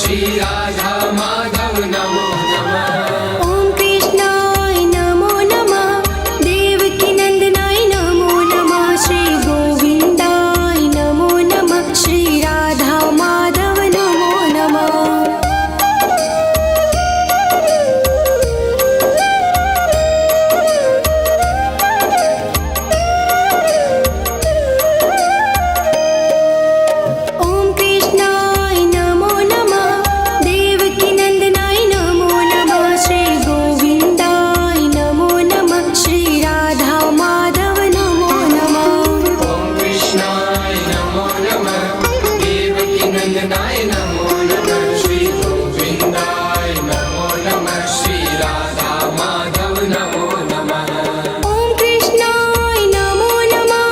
श्री राधा माधव नमो नमः। ओम कृष्णाय नमो नमः, देवकी नंदनाय नमो नमः, श्री गोविंदाय नमो नमः, श्री राधा माधव नमो नमः। ओम कृष्णाय नमो नमः, देवकी नंदनाय नमो नमः, श्री गोविंदाय नमो नमः, श्री राधा माधव नमो नमः। ओम कृष्णाय नमो नमः, देवकी नंदनाय नमो नमः, श्री गोविंदाय नमो नमः, श्री राधा माधव नमो नमः। ओम कृष्णाय नमो नमः,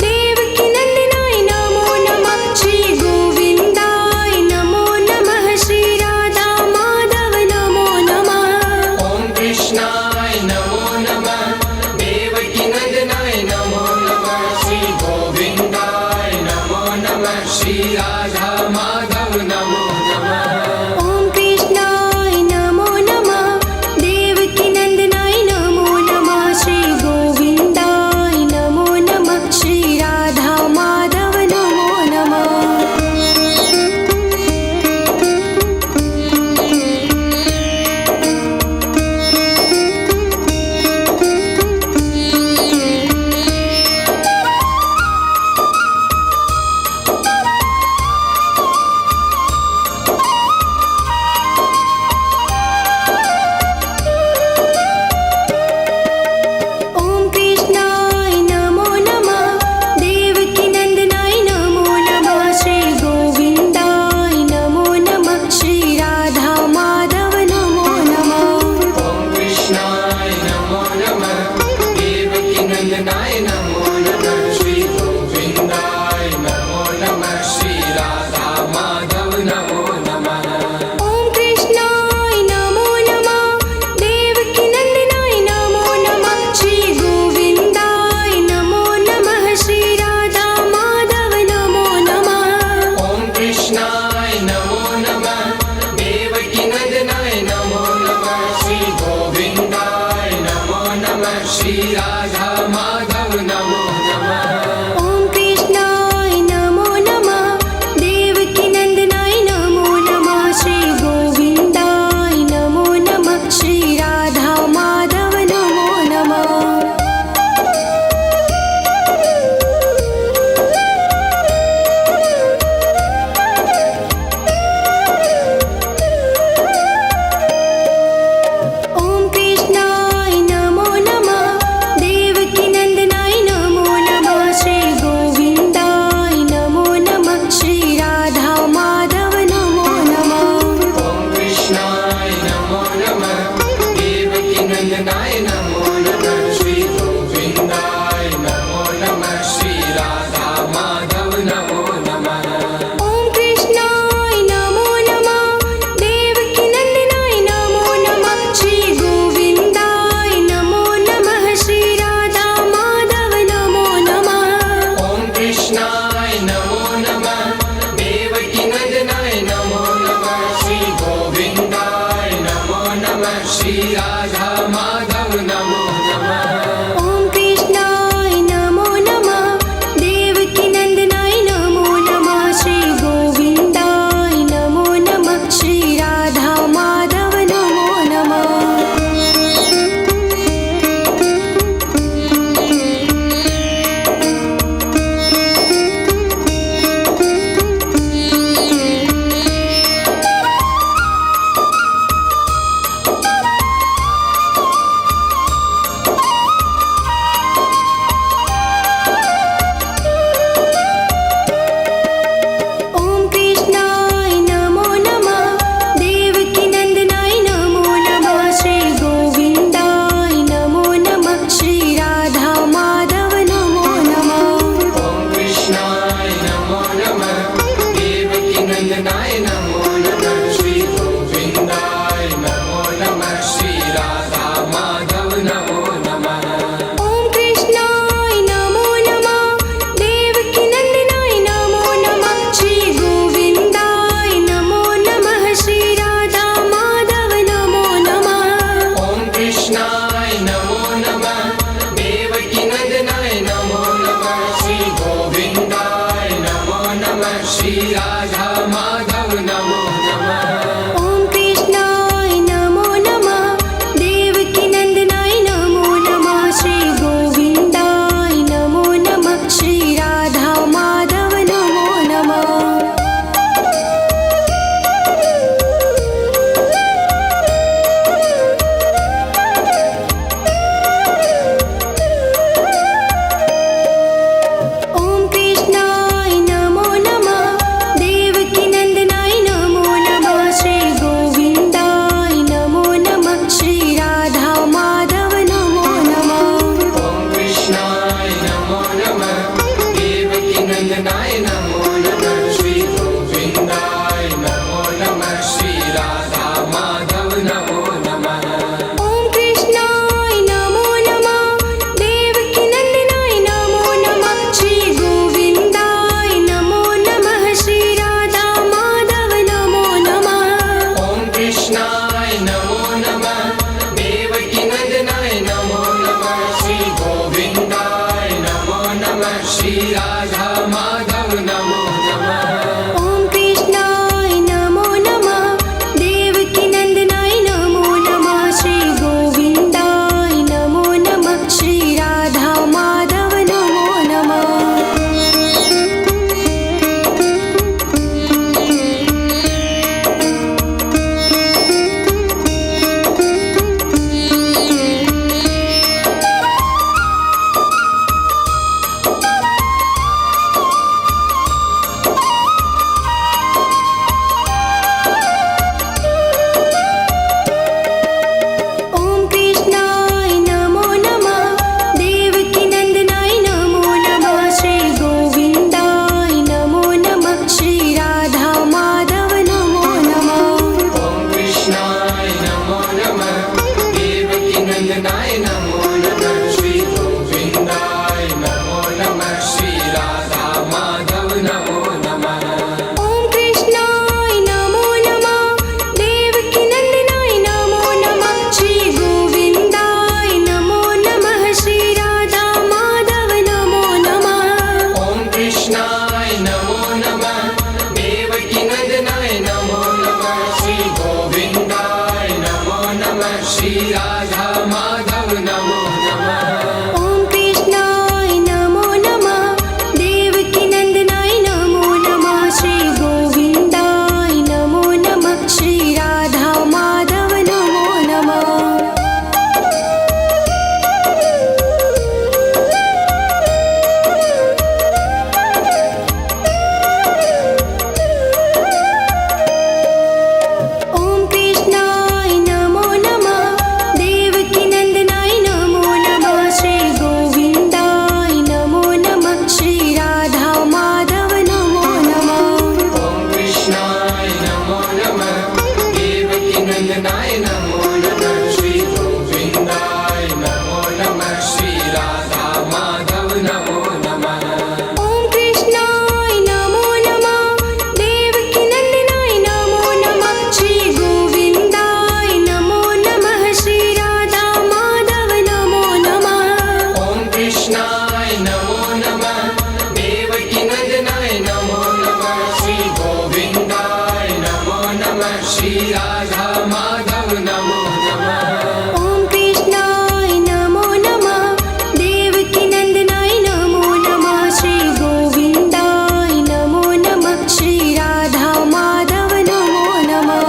देवकी नंदनाय नमो नमः, श्री गोविंदाय नमो नमः, श्री राधा माधव नमो नमः। ओम कृष्णाय नमो नमः, देवकी नंदनाय नमो नमः, श्री गोविंदाय नमो नमः, श्री राधा माधव नमो नमः। ओम कृष्णाय नमो नमः, देवकी नंदनाय नमो नमः, श्री गोविंदाय नमो नमः, श्री राधा माधव नमो नमः। श्री राधा माधव नमो नमः। ॐ कृष्णाय नमो नमः देवकी नन्दनाय नमो नमः श्री गोविन्दाय नमो नमः श्री राधा माधव नमो नमः। ॐ कृष्णाय नमो नमः देवकी नन्दनाय नमो नमः श्री गोविन्दाय नमो नमः श्री राधा माधव नमो नमः। ॐ कृष्णाय नमो नमः देवकी नन्दनाय नमो नमः श्री गोविन्दाय नमो नमः श्री राधा माधव नमो नमः। ॐ कृष्णाय नमो नमः देवकी नन्दनाय नमो नमः श्री गोविन्दाय नमो नमः श्री राधा माधव नमो नमः। ॐ कृष्णाय नमो नमः देवकी नन्दनाय नमो नमः श्री गोविन्दाय नमो नमः श्री राधा माधव नमो नमः। ॐ कृष्णाय नमो नमः देवकी नन्दनाय नमो नमः श्री गोविन्दाय नमो नमः श्री राधा माधव नमो नमः। ॐ कृष्णाय नमो नमः देवकी नन्दनाय नमो नमः श्री गोविन्दाय नमो नमः श्री राधा माधव नमो नमः। ॐ कृष्णाय नमो नमः देवकी नन्दनाय नमो नमः श्री गोविन्दाय नमो नमः श्री राधा माधव नमो नमः। ॐ कृष्णाय नमो नमः देवकी नन्दनाय नमो नमः श्री गोविन्दाय नमो नमः श्री राधा माधव नमो नमः। ॐ कृष्णाय नमो नमः देवकी नन्दनाय नमो नमः श्री गोविन्दाय नमो नमः श्री राधा माधव नमो नमः। ॐ कृष्णाय नमो नमः देवकी नन्दनाय नमो नमः श्री गोविन्दाय नमो नमः श्री राधा माधव नमो नमः। ॐ कृष्णाय नमो नमः देवकी नन्दनाय नमो नमः श्री गोविन्दाय नमो नमः श्री राधा माधव नमो नमः। ॐ कृष्णाय नमो नमः देवकी नन्दनाय नमो नमः श्री गोविन्दाय नमो नमः श्री राधा माधव नमो नमः। ॐ कृष्णाय नमो नमः देवकी नन्दनाय नमो नमः श्री गोविन्दाय नमो नमः श्री राधा माधव नमो नमः। ॐ कृष्णाय नमो नमः देवकी नन्दनाय नमो नमः श्री गोविन्दाय नमो नमः श्री राधा माधव नमो नमः। ॐ कृष्णाय नमो नमः देवकी नन्दनाय नमो नमः श्री गोविन्दाय नमो नमः श्री राधा माधव नमो नमः। ॐ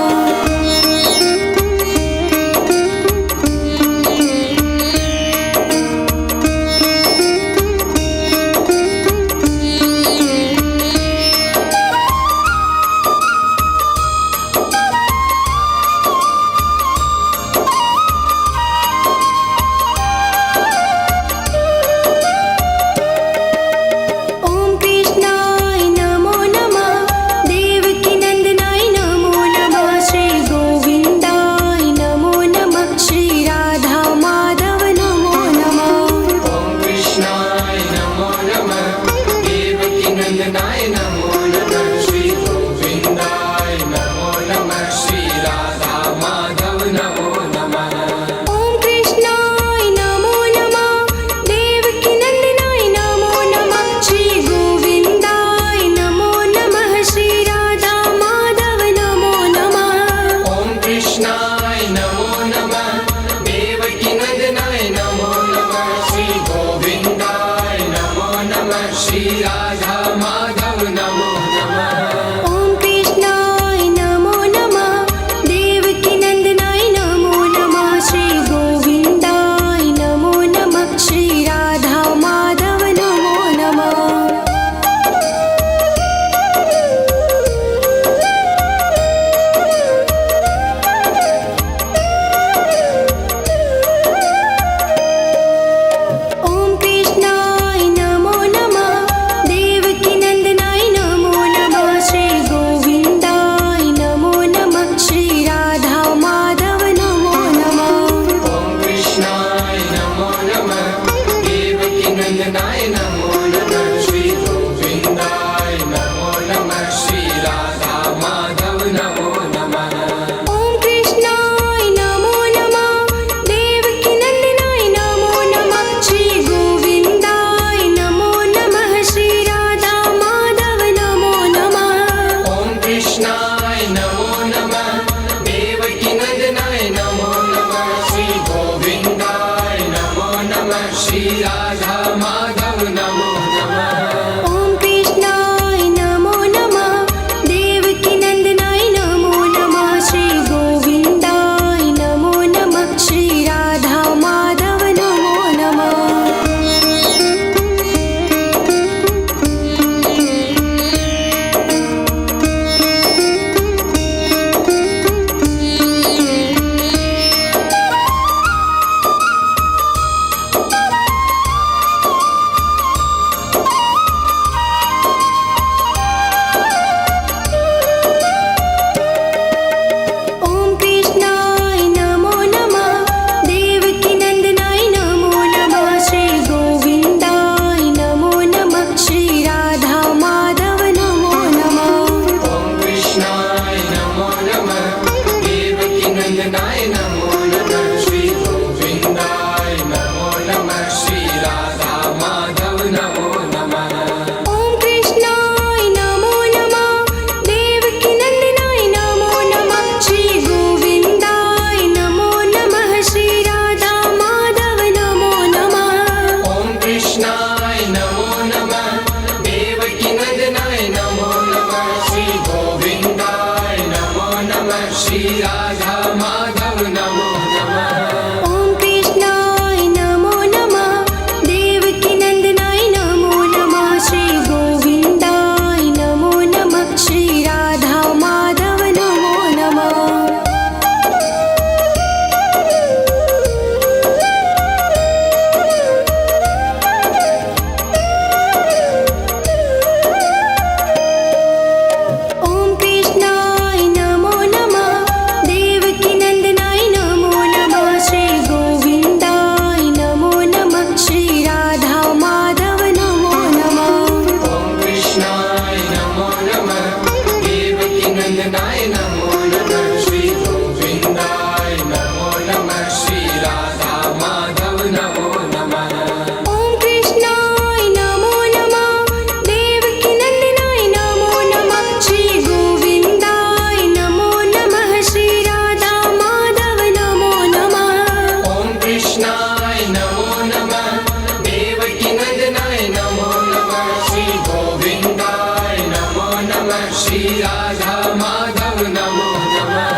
श्री राधा माधव नमो नमः।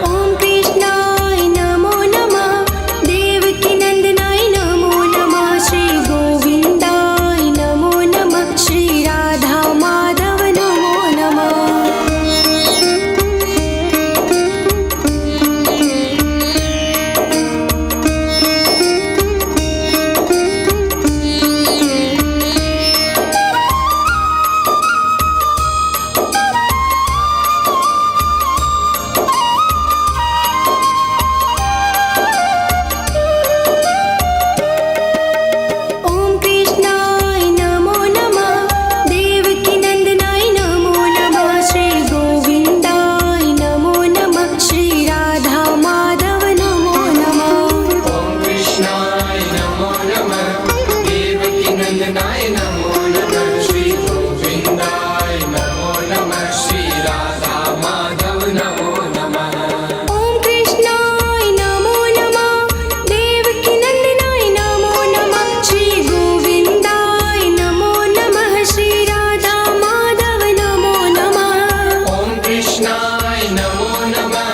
ॐ कृष्णाय नमो नमः देवकी नन्दनाय नमो नमः श्री गोविन्दाय नमो नमः श्री राधा माधव नमो नमः। ॐ कृष्णाय नमो नमः देवकी नन्दनाय नमो नमः श्री गोविन्दाय नमो नमः श्री राधा माधव नमो नमः। ॐ कृष्णाय नमो नमः देवकी नन्दनाय नमो नमः श्री गोविन्दाय नमो नमः श्री राधा माधव नमो नमः। ॐ कृष्णाय नमो नमः देवकी नन्दनाय नमो नमः श्री गोविन्दाय नमो नमः श्री राधा माधव नमो नमः। ॐ कृष्णाय नमो नमः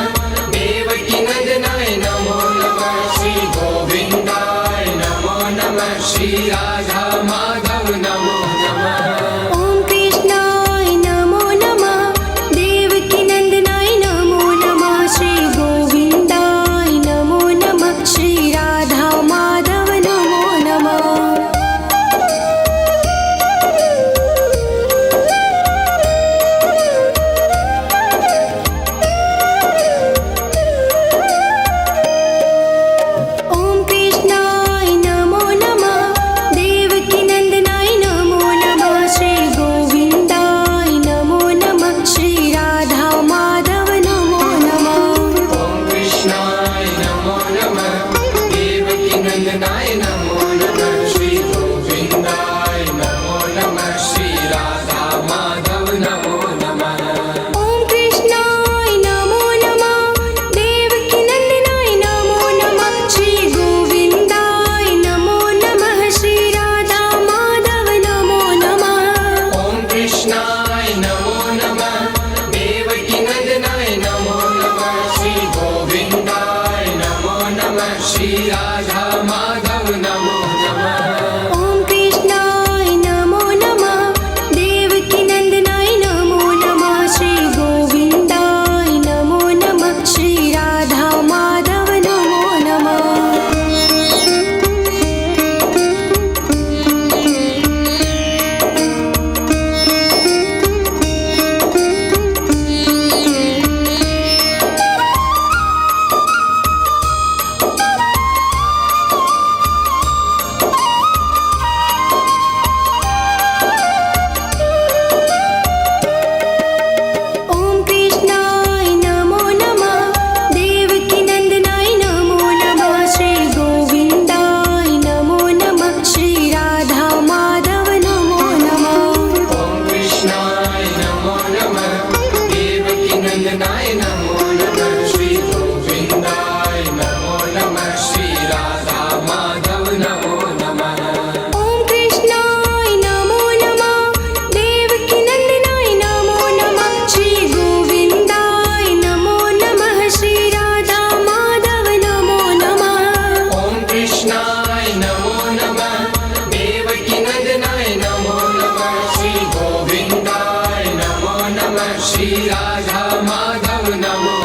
देवकी नन्दनाय नमो नमः श्री गोविन्दाय नमो नमः श्री राधा माधव नमो नमः। ॐ कृष्णाय नमो नमः देवकी नन्दनाय नमो नमः श्री गोविन्दाय नमो नमः श्री राधा माधव नमो नमः। ॐ कृष्णाय नमो नमः देवकी नन्दनाय नमो नमः श्री गोविन्दाय नमो नमः श्री राधा माधव नमो नमः। ॐ कृष्णाय नमो नमः देवकी नन्दनाय नमो नमः श्री गोविन्दाय नमो नमः श्री राधा माधव नमो नमः। ॐ कृष्णाय नमो नमः देवकी नन्दनाय नमो नमः श्री गोविन्दाय नमो नमः श्री राधा माधव नमो नमः। ॐ कृष्णाय नमो नमः देवकी नन्दनाय नमो नमः श्री गोविन्दाय नमो नमः श्री राधा माधव नमो नमः। ॐ कृष्णाय नमो नमः देवकी नन्दनाय नमो नमः श्री गोविन्दाय नमो नमः श्री राधा माधव नमो नमः। ॐ कृष्णाय नमो नमः देवकी नन्दनाय नमो नमः श्री गोविन्दाय नमो नमः श्री राधा माधव नमो नमः। ॐ कृष्णाय नमो नमः देवकी नन्दनाय नमो नमः श्री गोविन्दाय नमो नमः श्री राधा माधव नमो नमः। ॐ कृष्णाय नमो नमः देवकी नन्दनाय नमो नमः श्री गोविन्दाय नमो नमः श्री राधा माधव नमो नमः। ॐ कृष्णाय नमो नमः देवकी नन्दनाय नमो नमः श्री गोविन्दाय नमो नमः श्री राधा माधव नमो